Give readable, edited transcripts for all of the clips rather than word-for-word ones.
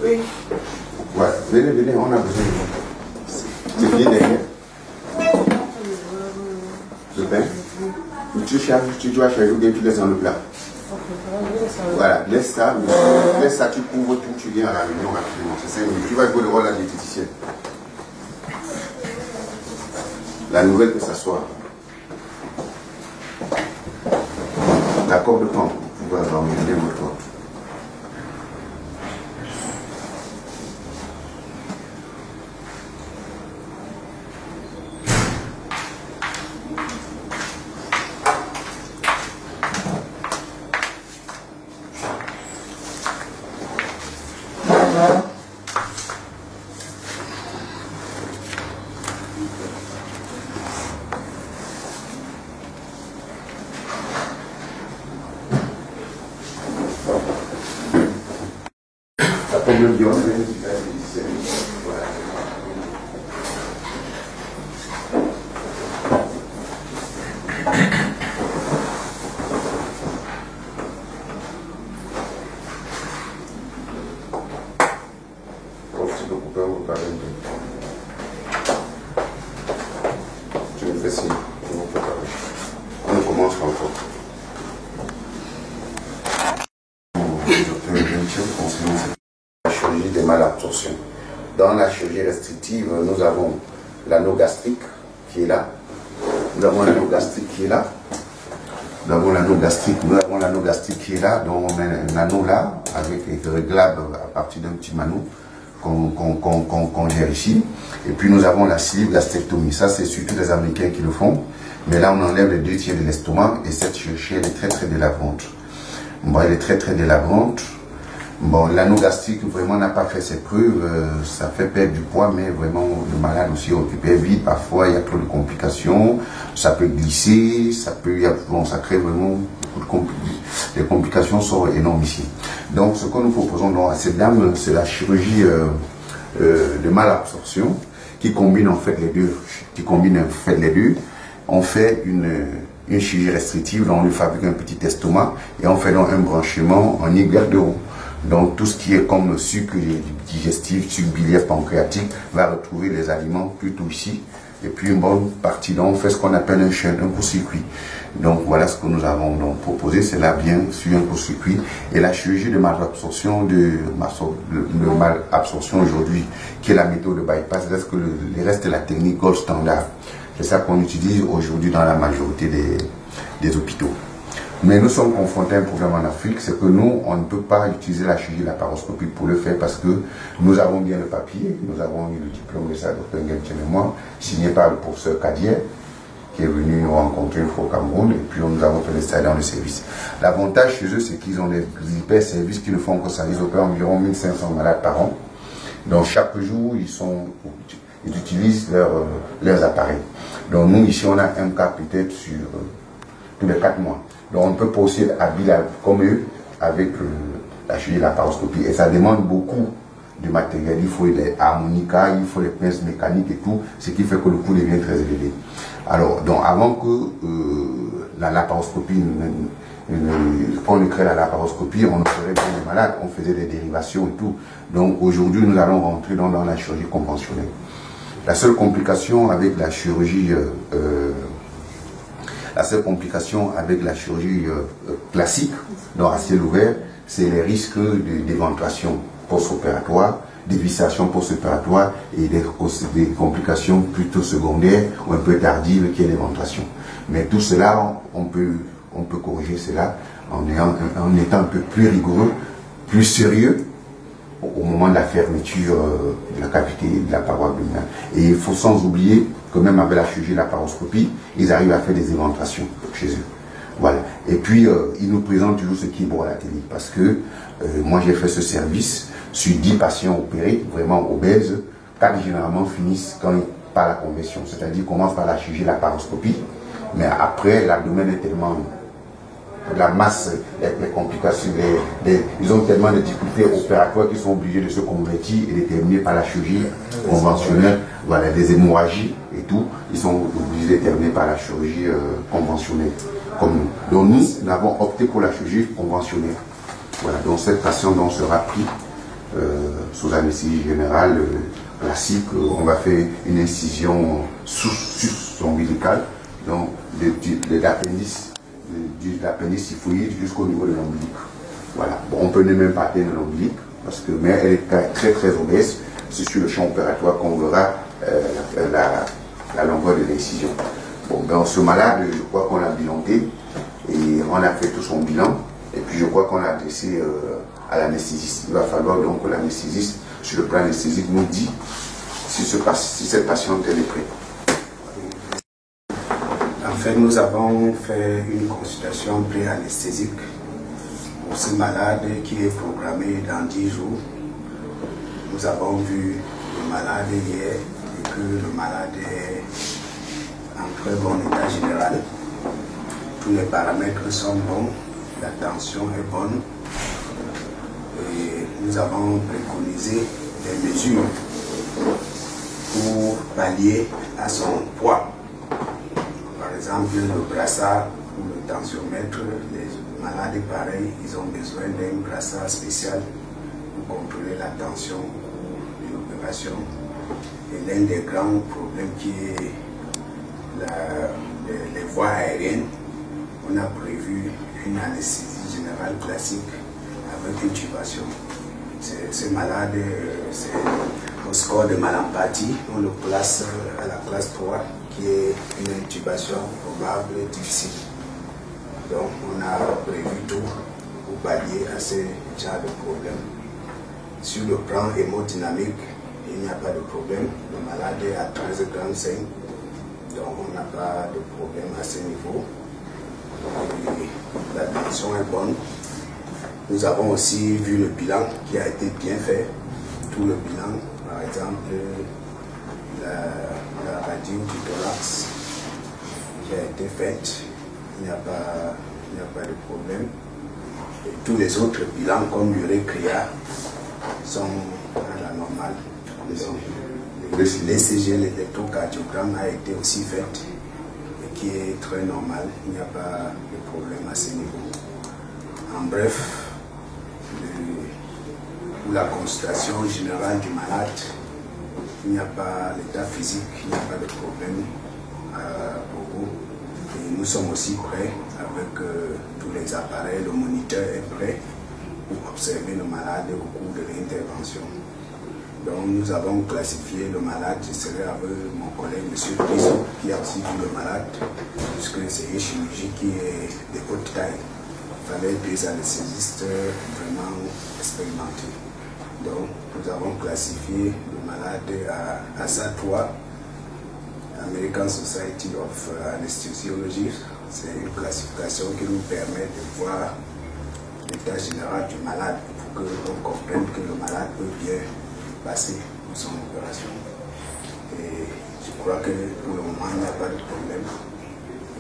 Oui. Voilà, venez, venez, on a besoin de vous. C'est bien derrière. Le pain. Tu dois charger ou bien tu laisses dans le plat. Voilà, laisse ça, tu couvres tout, tu viens à la réunion rapidement. C'est 5 minutes. Tu vas jouer le rôle de la diététicienne. La nouvelle que ça soit. L'accord de temps pour pouvoir organiser votre corps. Le lion, voilà. Tu peux couper un repas avec deux. Tu me fais signe, on va préparer. On commence encore. La chirurgie des malabsorptions. Dans la chirurgie restrictive, nous avons l'anneau gastrique qui est là. Nous avons l'anneau gastrique qui est là. Nous avons l'anneau gastrique qui est là. Donc on met un anneau là avec réglable à partir d'un petit manot qu'on gère ici. Et puis nous avons la sleeve gastrectomie. Ça c'est surtout les Américains qui le font. Mais là on enlève les 2 tiers de l'estomac et cette chirurgie elle est très délabrante. Bon, elle est très délabrante. Bon, l'anneau gastrique vraiment n'a pas fait ses preuves, ça fait perdre du poids, mais vraiment le malade aussi est occupé vite. Parfois il y a trop de complications, ça peut glisser, ça crée vraiment beaucoup de complications. Les complications sont énormes ici. Donc ce que nous proposons donc à cette dame, c'est la chirurgie de malabsorption qui combine en fait les deux. On fait une chirurgie restrictive, donc on lui fabrique un petit estomac et on fait donc un branchement en Y de haut. Donc tout ce qui est comme sucre digestif, sucre biliaire, pancréatique va retrouver les aliments plutôt ici. Et puis une bonne partie, donc on fait ce qu'on appelle un court-circuit. Donc voilà ce que nous avons donc proposé, c'est là bien sur un court-circuit. Et la chirurgie de malabsorption aujourd'hui, qui est la méthode de bypass, reste que le reste de la technique gold standard. C'est ça qu'on utilise aujourd'hui dans la majorité des hôpitaux. Mais nous sommes confrontés à un problème en Afrique, c'est que nous, on ne peut pas utiliser la chirurgie de laparoscopie pour le faire parce que nous avons bien le papier, nous avons eu le diplôme de ça, Dr Nguyen et moi, signé par le professeur Kadier, qui est venu nous rencontrer une fois au Cameroun, et puis nous avons fait les stages dans le service. L'avantage chez eux, c'est qu'ils ont des hyper services qui ne font que ça. Ils opèrent environ 1500 malades par an. Donc chaque jour, ils utilisent leurs appareils. Donc nous, ici, on a un cas peut-être sur tous les 4 mois. Donc on ne peut pas aussi être habile comme eux avec la chirurgie de laparoscopie. Et ça demande beaucoup de matériel. Il faut les harmonicas, il faut les pinces mécaniques et tout, ce qui fait que le coût devient très élevé. Alors, donc avant que la laparoscopie, quand on crée la laparoscopie, on opérait bien les malades, on faisait des dérivations et tout. Donc aujourd'hui, nous allons rentrer dans la chirurgie conventionnelle. La seule complication avec la chirurgie classique, dans à ciel ouvert, c'est les risques d'éventuation post-opératoire, d'évissation post-opératoire et des complications plutôt secondaires ou un peu tardives qui est l'éventuation. Mais tout cela, on peut corriger cela en étant un peu plus rigoureux, plus sérieux au moment de la fermeture de la cavité de la paroi abdominale. Et il faut sans oublier que même avec la chirurgie de laparoscopie, ils arrivent à faire des éventrations chez eux. Voilà. Et puis, ils nous présentent toujours ce qui est bon à la télé. Parce que moi, j'ai fait ce service sur 10 patients opérés, vraiment obèses. 4 généralement finissent par la conversion. C'est-à-dire, commencent par la chirurgie de laparoscopie. Mais après, l'abdomen est tellement... la masse, les complications, ils ont tellement de difficultés opératoires qu'ils sont obligés de se convertir et de terminer par la chirurgie conventionnelle. Voilà, des hémorragies et tout, ils sont obligés de terminer par la chirurgie conventionnelle. Comme nous. Donc nous avons opté pour la chirurgie conventionnelle. Voilà, donc cette patiente sera prise sous anesthésie générale classique. On va faire une incision sus-ombilicale, donc de l'appendice syphoïde jusqu'au niveau de l'ombilic. Voilà. Bon, on peut ne même pas atteindre l'ombilic, mais elle est très très obèse. C'est sur le champ opératoire qu'on verra la longueur de l'incision. Bon, ben, ce malade, je crois qu'on l'a bilanté et on a fait tout son bilan. Et puis je crois qu'on a adressé à l'anesthésiste. Il va falloir donc que l'anesthésiste, sur le plan anesthésique, nous dit si cette patiente elle est prête. En fait, nous avons fait une consultation pré-anesthésique pour ce malade qui est programmé dans 10 jours. Nous avons vu le malade hier et que le malade est en très bon état général. Tous les paramètres sont bons, la tension est bonne et nous avons préconisé des mesures pour pallier à son poids. Par exemple, le brassard ou le tensiomètre, les malades pareils, ils ont besoin d'un brassard spécial pour contrôler la tension de l'opération. Et l'un des grands problèmes qui est les voies aériennes, on a prévu une anesthésie générale classique avec intubation. Ce malade, c'est au score de Malampati, on le place à la classe 3, qui est une intubation probable et difficile. Donc on a prévu tout pour pallier à ce genre de problème. Sur le plan hémodynamique, il n'y a pas de problème. Le malade est à 13,5 g, donc on n'a pas de problème à ce niveau. Et la tension est bonne. Nous avons aussi vu le bilan qui a été bien fait. Tout le bilan, par exemple, la radio du thorax qui a été faite, il n'y a pas de problème. Et tous les autres bilans, comme l'urée-CRIA, sont à la normale. L'ECG, l'électrocardiogramme a été aussi fait et qui est très normal. Il n'y a pas de problème à ce niveau. En bref, pour la consultation générale du malade, il n'y a pas l'état physique, il n'y a pas de problème pour vous. Et nous sommes aussi prêts avec tous les appareils, le moniteur est prêt pour observer le malade au cours de l'intervention. Donc nous avons classifié le malade, je serai avec mon collègue M. Briso qui a aussi vu le malade, puisque c'est une chirurgie qui est de haute taille. Il fallait des anesthésistes vraiment expérimentés. Donc nous avons classifié le malade à ASA3, American Society of Anesthesiology. C'est une classification qui nous permet de voir l'état général du malade pour que l'on comprenne que le malade peut bien passer pour son opération. Et je crois que pour le moment il n'y a pas de problème.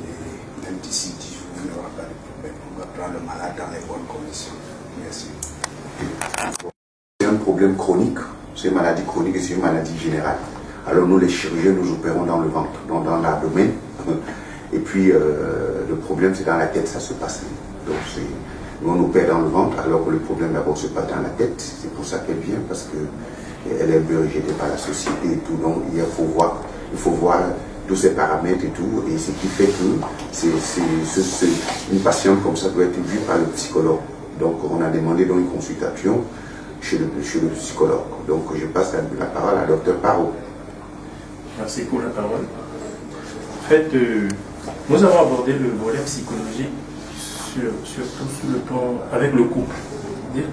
Et même d'ici 10 jours il n'y aura pas de problème. On va prendre le malade dans les bonnes conditions. Merci. C'est un problème chronique, c'est une maladie chronique et c'est une maladie générale. Alors nous les chirurgiens nous opérons dans le ventre, donc dans l'abdomen. Et puis le problème c'est dans la tête, ça se passe. Donc nous on opère dans le ventre alors que le problème d'abord se passe dans la tête. C'est pour ça qu'elle vient, parce qu'elle est un peu rejetée par la société et tout. Donc il faut voir tous ces paramètres et tout. Et ce qui fait que une patiente comme ça doit être vue par le psychologue. Donc on a demandé donc une consultation chez le psychologue. Donc je passe la parole à Dr Parot. Merci pour la parole. En fait, nous avons abordé le volet psychologique surtout sur le plan avec le couple. C'est-à-dire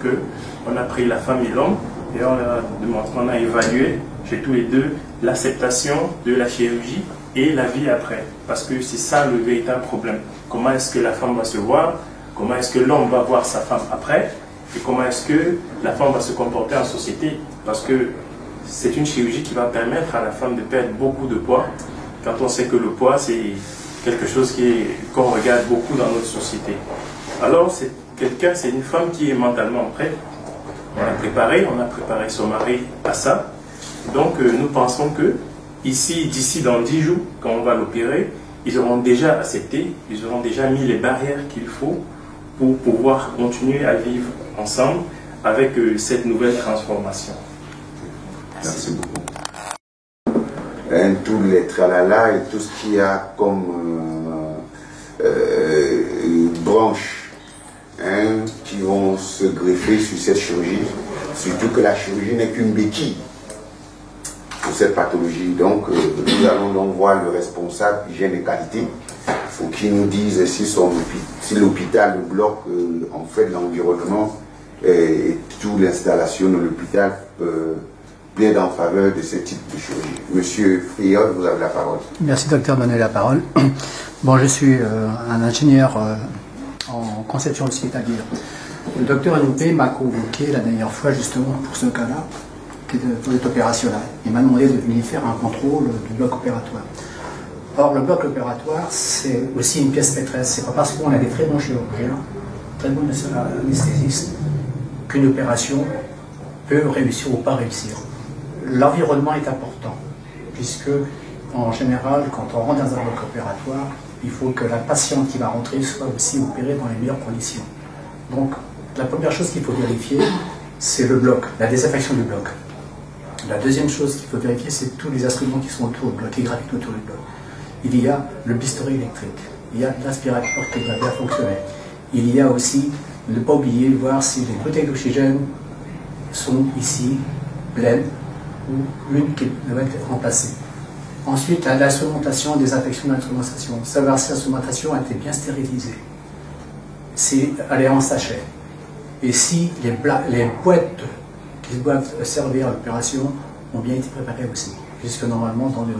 qu'on a pris la femme et l'homme et on a évalué chez tous les deux l'acceptation de la chirurgie et la vie après. Parce que c'est ça le véritable problème. Comment est-ce que la femme va se voir? Comment est-ce que l'homme va voir sa femme après? Et comment est-ce que la femme va se comporter en société? Parce que c'est une chirurgie qui va permettre à la femme de perdre beaucoup de poids. Quand on sait que le poids, c'est quelque chose qu'on regarde beaucoup dans notre société. Alors, c'est une femme qui est mentalement prête. On a préparé son mari à ça. Donc, nous pensons que d'ici dans 10 jours, quand on va l'opérer, ils auront déjà accepté, ils auront déjà mis les barrières qu'il faut pour pouvoir continuer à vivre ensemble avec cette nouvelle transformation. Merci beaucoup. Tous les tralala et tout ce qu'il y a comme branches qui vont se greffer sur cette chirurgie, surtout que la chirurgie n'est qu'une béquille pour cette pathologie. Donc nous allons donc voir le responsable hygiène et qualité pour qu'il nous dise si l'hôpital, le bloc en fait l'environnement et toute l'installation de l'hôpital plaide en faveur de ce type de chirurgie. Monsieur Friot, vous avez la parole. Merci docteur de donner la parole. Bon, je suis un ingénieur en conception hospitalière. Le docteur Anoupé m'a convoqué la dernière fois justement pour ce cas-là, pour cette opération-là. Il m'a demandé de venir faire un contrôle du bloc opératoire. Or, le bloc opératoire, c'est aussi une pièce maîtresse. C'est pas parce qu'on a des très bons chirurgiens, très bons anesthésistes, qu'une opération peut réussir ou pas réussir. L'environnement est important, puisque en général, quand on rentre dans un bloc opératoire, il faut que la patiente qui va rentrer soit aussi opérée dans les meilleures conditions. Donc, la première chose qu'il faut vérifier, c'est le bloc, la désaffection du bloc. La deuxième chose qu'il faut vérifier, c'est tous les instruments qui sont autour du bloc, qui gravitent autour du bloc. Il y a le bistouri électrique, il y a l'aspirateur qui doit bien fonctionner. Il y a aussi, ne pas oublier, voir si les bouteilles d'oxygène sont ici pleines ou une qui doit être remplacée. Ensuite, l'instrumentation, des affections d'instrumentation. Savoir si l'instrumentation a été bien stérilisée. Si elle est en sachet. Et si les boîtes qui doivent servir à l'opération ont bien été préparées aussi. Puisque normalement, dans une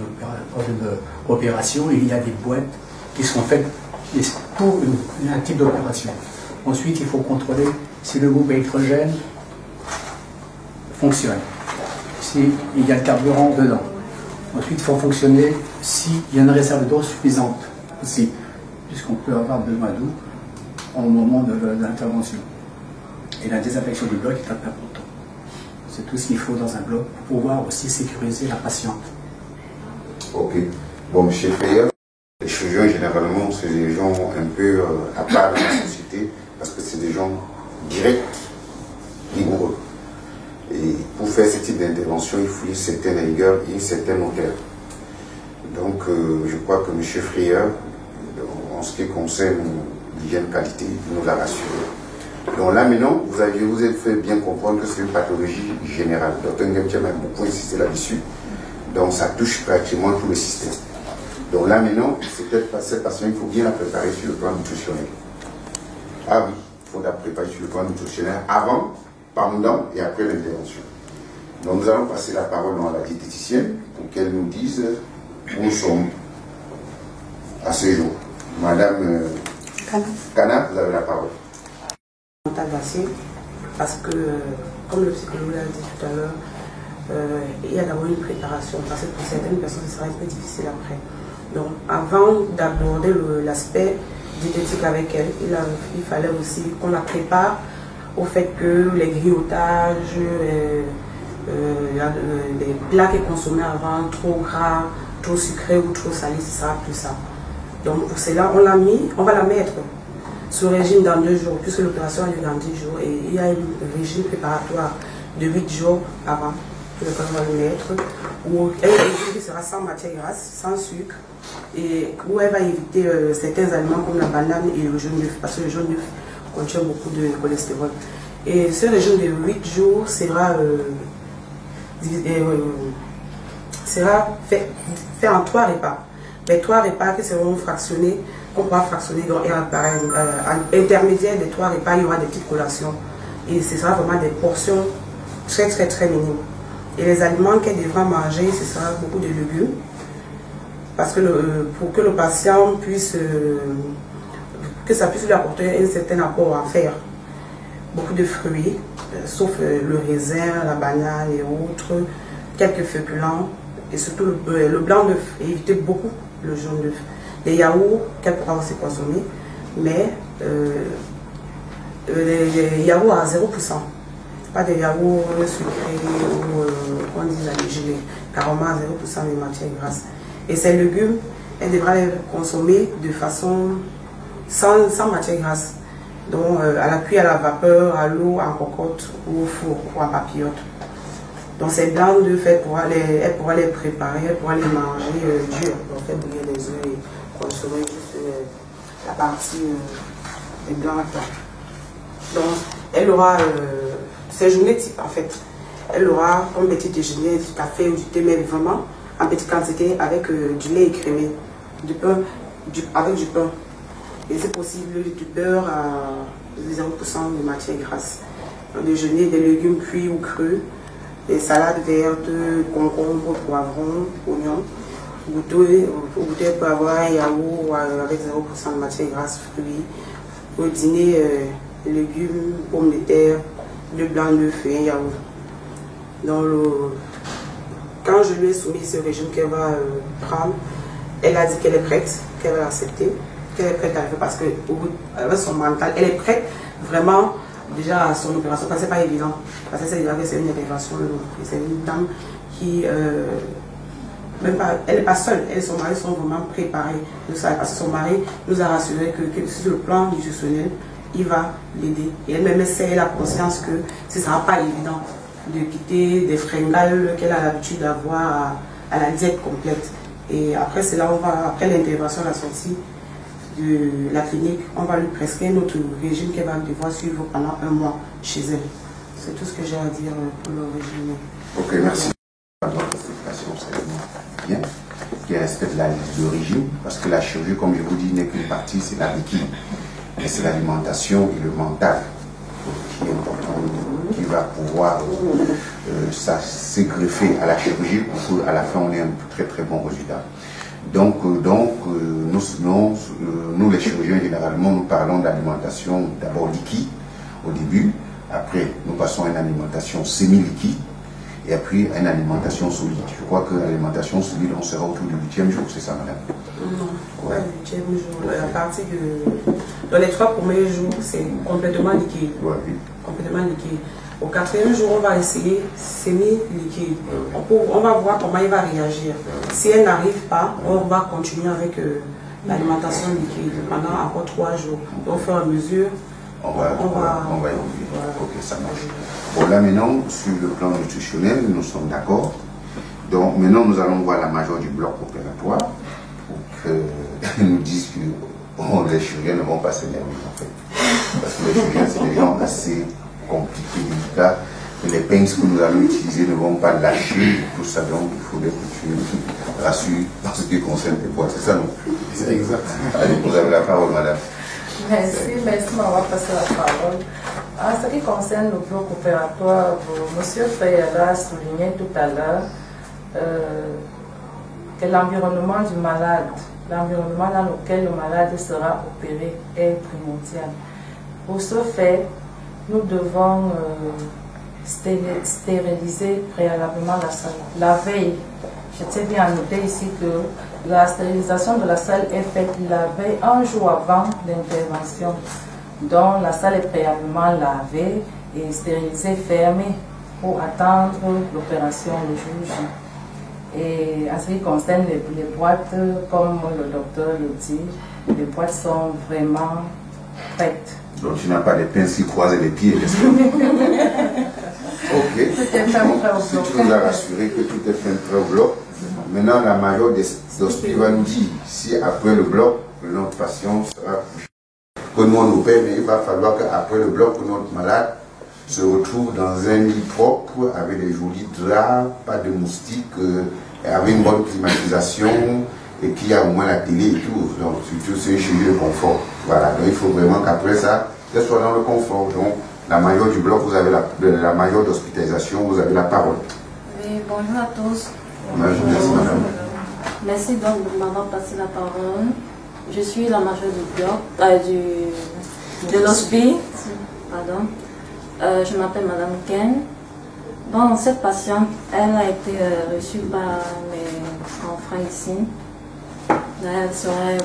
opération, il y a des boîtes qui sont faites pour un type d'opération. Ensuite, il faut contrôler si le groupe électrogène fonctionne. S'il y a le carburant dedans. Ensuite, il faut fonctionner s'il y a une réserve d'eau suffisante aussi, puisqu'on peut avoir besoin d'eau au moment de l'intervention. Et la désaffection du bloc est un peu important. C'est tout ce qu'il faut dans un bloc pour pouvoir aussi sécuriser la patiente. Ok. Bon, M. Freyer, les chirurgiens, généralement, c'est des gens un peu à part de la société, parce que c'est des gens directs, rigoureux. Et pour faire ce type d'intervention, il faut une certaine rigueur et une certaine hauteur. Donc, je crois que M. Freyer, en ce qui concerne l'hygiène qualité, nous l'a rassuré. Donc là, maintenant, vous êtes fait bien comprendre que c'est une pathologie générale. Dr Nguemtiam a beaucoup insisté là-dessus. Donc, ça touche pratiquement tout le système. Donc là, maintenant, c'est peut-être cette patient, il faut bien la préparer sur le plan nutritionnel. Ah oui, il faut la préparer sur le plan nutritionnel avant, pendant et après l'intervention. Donc nous allons passer la parole à la diététicienne pour qu'elle nous dise où nous sommes à ce jour. Madame Kana, vous avez la parole. Parce que, comme le psychologue l'a dit tout à l'heure, il y a d'abord une préparation, parce que pour certaines personnes, ce sera un peu difficile après. Donc, avant d'aborder l'aspect diététique avec elle, il fallait aussi qu'on la prépare au fait que les grignotages, les plats qui consommés avant, trop gras, trop sucré ou trop salé, ce sera plus ça. Donc, pour cela, on va la mettre ce régime dans 2 jours, puisque l'opération a lieu dans 10 jours, et il y a un régime préparatoire de 8 jours avant que le corps va le mettre, où un régime qui sera sans matière grasse, sans sucre, et où elle va éviter certains aliments comme la banane et le jaune d'œuf, parce que le jaune d'œuf contient beaucoup de cholestérol. Et ce régime de 8 jours sera fait en 3 repas. Les 3 repas qui seront fractionnés, qu'on pourra fractionner dans un intermédiaire des 3 repas, il y aura des petites collations. Et ce sera vraiment des portions très très très minimes. Et les aliments qu'elle devra manger, ce sera beaucoup de légumes. Parce que pour que le patient puisse, que ça puisse lui apporter un certain apport en fer. Beaucoup de fruits, sauf le raisin, la banane et autres, quelques féculents, et surtout le blanc d'œuf, et éviter beaucoup le jaune d'œuf. Les yaourts qu'elle pourra aussi consommer, mais les yaourts à 0%. Pas des yaourts sucrés ou on dit allégés, carrément à 0% de matière grasse. Et ces légumes, elle devra les consommer de façon sans matière grasse. Donc, à la cuire à la vapeur, à l'eau, en cocotte ou au four ou en papillote. Donc, ces blancs d'œufs, elle pourra les préparer, elle pourra les manger durs. Donc, faire bouillir les œufs et consommer juste la partie des blancs. Donc, elle aura ses journées type en fait. Elle aura comme petit déjeuner du café ou du thé, mais vraiment en petite quantité avec du lait écrémé, du pain, avec du pain. Et c'est possible du beurre à 0% de matière grasse. Au déjeuner, des légumes cuits ou crus, des salades vertes, concombres, poivrons, oignons. Au goûter, elle peut avoir un yaourt avec 0% de matière grasse, fruits. Au dîner, légumes, pommes de terre, le blanc d'œuf et un yaourt. Quand je lui ai soumis ce régime qu'elle va prendre, elle a dit qu'elle est prête, qu'elle va accepter, qu'elle est prête à le faire parce qu'avec son mental, elle est prête vraiment déjà à son opération, parce que c'est pas évident. Parce que c'est une opération lourde. C'est une dame qui, même pas, elle n'est pas seule, elle et son mari sont vraiment préparés. Parce que son mari nous a rassuré que sur le plan nutritionnel, il va l'aider. Et elle-même essaie la conscience que ce ne sera pas évident de quitter des fringales qu'elle a l'habitude d'avoir à la diète complète. Et après cela, après l'intervention à la sortie de la clinique, on va lui prescrire notre régime qu'elle va devoir suivre pendant 1 mois chez elle. C'est tout ce que j'ai à dire pour le régime. Ok, merci. Votre explication, c'est bien. Qui respecte le régime, parce que la chirurgie, comme je vous dis, n'est qu'une partie, c'est la liquide. Mais c'est l'alimentation et le mental qui est important, qui va pouvoir s'égreffer à la chirurgie pour qu'à la fin on ait un très très bon résultat. Donc nous les chirurgiens généralement nous parlons d'alimentation d'abord liquide au début, après nous passons à une alimentation semi-liquide et après à une alimentation solide. Je crois que l'alimentation solide on sera autour du 8e jour, c'est ça madame? Non, ouais, le 8e jour, à partir dans les 3 premiers jours c'est complètement liquide. Ouais, oui. Complètement liquide. Au 4e jour, on va essayer semi-liquide. On va voir comment il va réagir. Si elle n'arrive pas, on va continuer avec l'alimentation liquide pendant encore 3 jours. Donc, au fur et à mesure, on va évoluer. Voilà. Ok, ça marche. Bon, là maintenant, sur le plan nutritionnel, nous sommes d'accord. Donc, maintenant, nous allons voir la majeure du bloc opératoire pour que nous disent que les chirurgiens ne vont pas s'énerver en fait. Parce que les chirurgiens, c'est des gens assez compliqués, délicats. Et les pinces que nous allons utiliser ne vont pas lâcher tout ça. Donc, il faudrait que tu rassures dans ce qui concerne tes poids. C'est ça, non? C'est exact. Allez, vous avez la parole, madame. Merci, on va passer la parole. En ce qui concerne le bloc opératoire, M. Fayala a souligné tout à l'heure que l'environnement du malade, l'environnement dans lequel le malade sera opéré est primordial. Pour ce fait, nous devons stériliser préalablement la salle. La veille, je tiens bien à noter ici que la stérilisation de la salle est faite la veille, 1 jour avant l'intervention. Donc la salle est préalablement lavée et stérilisée, fermée pour attendre l'opération le jour J. Et en ce qui concerne les boîtes, comme le docteur le dit, les boîtes sont vraiment prêtes. Donc tu n'as pas de pinces qui croisent les pieds, n'est-ce pas? Ok. Tout est fait au bloc. Si tu nous as rassuré que tout est fait prêt au bloc, maintenant la majeure d'hospice va nous dire si après le bloc, notre patient sera couché. Que nous on opère, mais il va falloir qu'après le bloc, notre malade se retrouve dans un lit propre, avec des jolis draps, pas de moustiques, avec une bonne climatisation, et qu'il y a au moins la télé et tout. Donc, surtout, c'est chez lui le confort. Voilà, donc il faut vraiment qu'après ça, qu'elle soit dans le confort. Donc, la majeure du bloc, vous avez la majeure d'hospitalisation, vous avez la parole. Oui, bonjour à tous. Merci, madame. Merci donc de m'avoir passé la parole. Je suis la majeure du bloc, de l'hospice. Pardon. Je m'appelle Madame Ken. Bon, cette patiente, elle a été reçue par mes confrères ici. Elle serait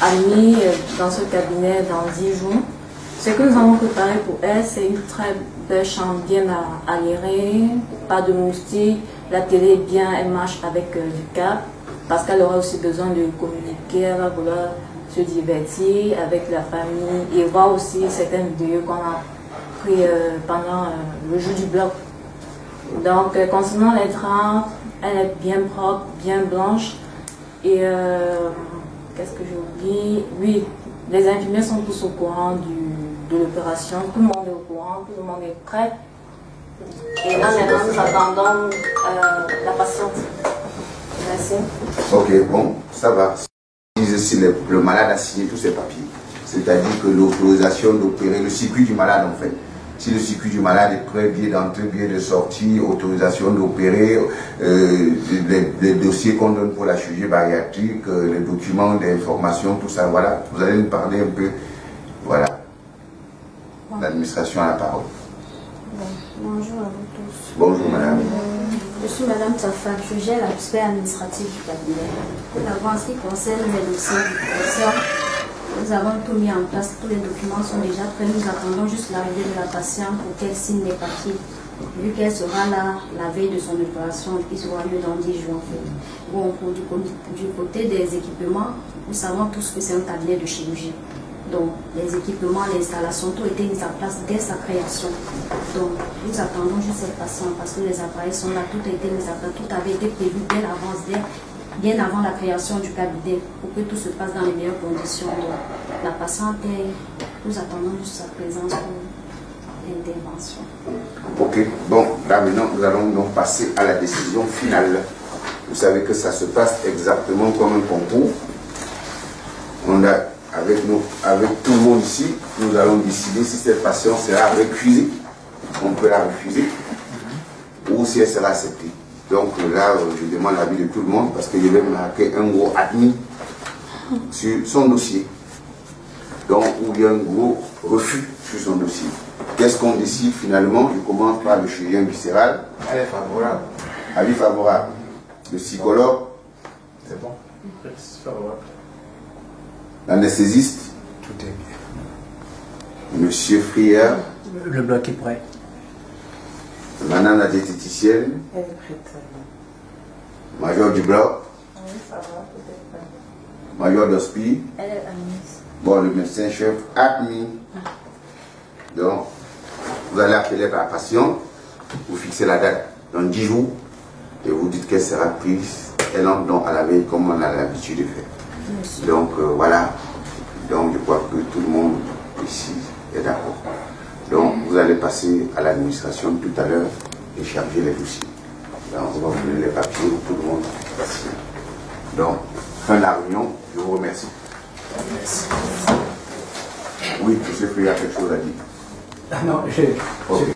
admise dans ce cabinet dans 10 jours. Ce que nous avons préparé pour elle, c'est une très belle chambre bien aérée, pas de moustiques, la télé est bien, elle marche avec du câble, parce qu'elle aura aussi besoin de communiquer, elle va vouloir se divertir avec la famille et voir aussi certaines vidéos qu'on a prises pendant le jour du bloc. Donc, concernant les draps, elle est bien propre, bien blanche. Et qu'est-ce que j'ai oublié? Oui, les infirmiers sont tous au courant de l'opération. Tout le monde est au courant, tout le monde est prêt. Et là, maintenant, nous attendons la patiente. Merci. Ok, bon, ça va. Si le malade a signé tous ses papiers, c'est-à-dire que l'autorisation d'opérer, le circuit du malade en fait. Si le circuit du malade est prêt, billet d'entrée, billet de sortie, autorisation d'opérer, les dossiers qu'on donne pour la chirurgie bariatrique, les documents d'information, tout ça, voilà. Vous allez nous parler un peu, voilà. L'administration a la parole. Bonjour à vous tous. Bonjour madame. Je suis madame Tafak, je gère l'aspect administratif du cabinet. D'abord, en ce qui concerne les dossiers du patient, nous avons tout mis en place, tous les documents sont déjà prêts. Nous attendons juste l'arrivée de la patiente pour qu'elle signe les papiers. Vu qu'elle sera là la veille de son opération, qui sera lieu dans 10 jours en fait. Bon, du côté des équipements, nous savons tous que c'est un cabinet de chirurgie. Donc, les équipements, les installations, tout était mis en place dès sa création. Donc, nous attendons juste cette patiente parce que les appareils sont là, tout a été mis en place, tout avait été prévu dès l'avance, bien avant la création du cabinet, pour que tout se passe dans les meilleures conditions. Donc, la patiente, nous attendons juste sa présence pour l'intervention. Ok, bon, là maintenant, nous allons donc passer à la décision finale. Vous savez que ça se passe exactement comme un concours. On a avec tout le monde ici, nous allons décider si cette patiente sera refusée, on peut la refuser, ou si elle sera acceptée. Donc là, je demande l'avis de tout le monde parce que je vais marquer un gros admis sur son dossier. Donc, où il y a un gros refus sur son dossier. Qu'est-ce qu'on décide finalement? Je commence par le chirurgien viscéral. Elle est favorable. Avis favorable. Le psychologue. C'est bon. C'est favorable. L'anesthésiste. Tout est bien. Monsieur Frière. Le bloc est prêt. Madame la diététicienne. Elle est prête. Major du bloc. Oui, ça va, tout est prêt. Major d'hospi. Elle est admise. Bon, le médecin-chef admis. Donc, vous allez appeler la patiente, vous fixez la date dans 10 jours et vous dites qu'elle sera prise. Elle entre donc à la veille comme on a l'habitude de faire. Merci. Donc, voilà. Donc, je crois que tout le monde ici est d'accord. Donc, vous allez passer à l'administration tout à l'heure et charger les dossiers. Donc, on va vous donner les papiers où tout le monde passe. Donc, fin de la réunion, je vous remercie. Merci. Oui, M. Frier a quelque chose à dire. Non, Ok.